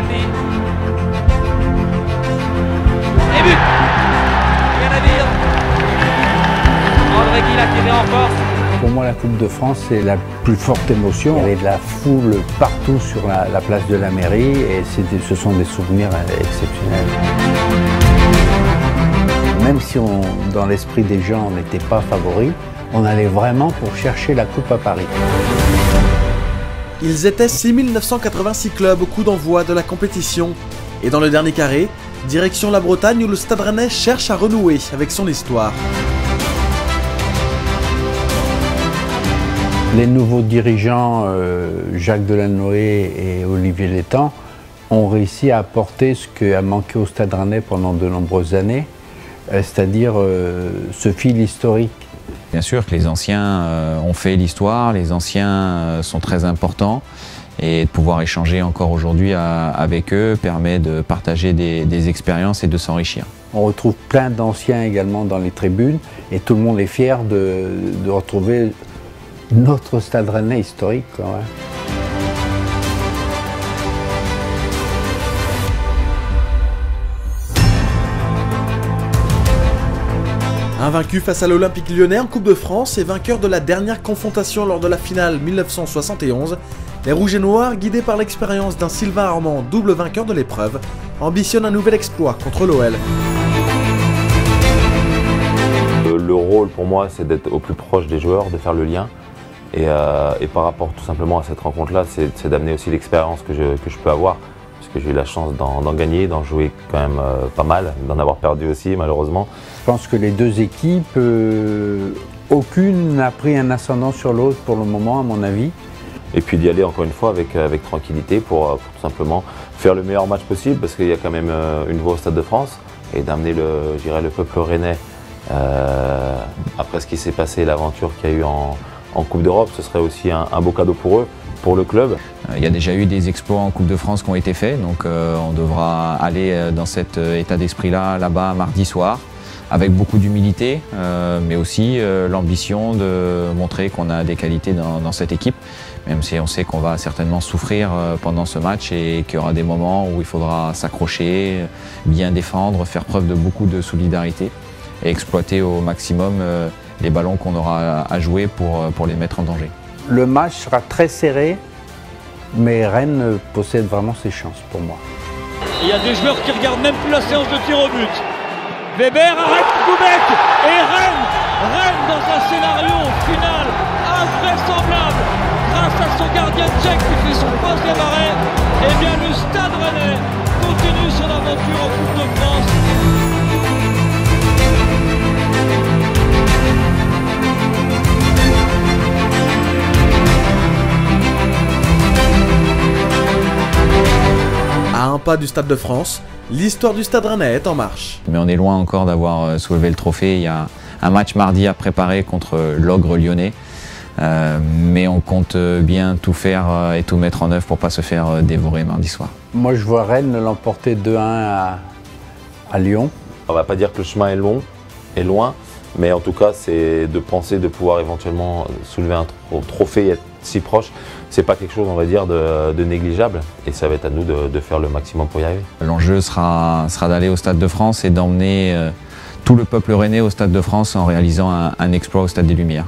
Verratti. Et but. Rien à dire. André Guillac qui est en force. Pour moi, la Coupe de France, c'est la plus forte émotion. Il y avait de la foule partout sur la place de la mairie et ce sont des souvenirs exceptionnels. Même si dans l'esprit des gens, on n'était pas favoris, on allait vraiment pour chercher la Coupe à Paris. Ils étaient 6986 clubs au coup d'envoi de la compétition. Et dans le dernier carré, direction la Bretagne où le Stade Rennais cherche à renouer avec son histoire. Les nouveaux dirigeants, Jacques Delannoy et Olivier Létang, ont réussi à apporter ce qui a manqué au Stade Rennais pendant de nombreuses années, c'est-à-dire ce fil historique. Bien sûr que les anciens ont fait l'histoire, les anciens sont très importants et de pouvoir échanger encore aujourd'hui avec eux permet de partager des expériences et de s'enrichir. On retrouve plein d'anciens également dans les tribunes et tout le monde est fier de retrouver notre Stade Rennais historique, quand même. Invaincu face à l'Olympique Lyonnais en Coupe de France et vainqueur de la dernière confrontation lors de la finale 1971, les Rouges et Noirs, guidés par l'expérience d'un Sylvain Armand, double vainqueur de l'épreuve, ambitionnent un nouvel exploit contre l'OL. Le rôle pour moi, c'est d'être au plus proche des joueurs, de faire le lien. Et par rapport tout simplement à cette rencontre-là, c'est d'amener aussi l'expérience que je peux avoir. Parce que j'ai eu la chance d'en gagner, d'en jouer quand même pas mal, d'en avoir perdu aussi malheureusement. Je pense que les deux équipes, aucune n'a pris un ascendant sur l'autre pour le moment, à mon avis. Et puis d'y aller encore une fois avec tranquillité pour tout simplement faire le meilleur match possible, parce qu'il y a quand même une voix au Stade de France, et d'amener le peuple rennais, après ce qui s'est passé, l'aventure qu'il y a eu en Coupe d'Europe, ce serait aussi un beau cadeau pour eux, pour le club. Il y a déjà eu des exploits en Coupe de France qui ont été faits, donc on devra aller dans cet état d'esprit-là, là-bas, mardi soir, avec beaucoup d'humilité, mais aussi l'ambition de montrer qu'on a des qualités dans cette équipe, même si on sait qu'on va certainement souffrir pendant ce match et qu'il y aura des moments où il faudra s'accrocher, bien défendre, faire preuve de beaucoup de solidarité et exploiter au maximum les ballons qu'on aura à jouer pour les mettre en danger. Le match sera très serré, mais Rennes possède vraiment ses chances pour moi. Il y a des joueurs qui regardent même plus la séance de tir au but. Weber arrête Koubek et Rennes dans un scénario final invraisemblable. Grâce à son gardien tchèque qui fait son troisième arrêt, eh bien le Stade Rennais continue son aventure en Coupe de France. À un pas du Stade de France, l'histoire du Stade Rennais est en marche. Mais on est loin encore d'avoir soulevé le trophée. Il y a un match mardi à préparer contre l'Ogre lyonnais. Mais on compte bien tout faire et tout mettre en œuvre pour ne pas se faire dévorer mardi soir. Moi, je vois Rennes l'emporter 2-1 à Lyon. On ne va pas dire que le chemin est loin, mais en tout cas, c'est de penser de pouvoir éventuellement soulever un trophée et être si proche. C'est pas quelque chose, on va dire, de négligeable, et ça va être à nous de faire le maximum pour y arriver. L'enjeu sera d'aller au Stade de France et d'emmener tout le peuple rennais au Stade de France en réalisant un exploit au Stade des Lumières.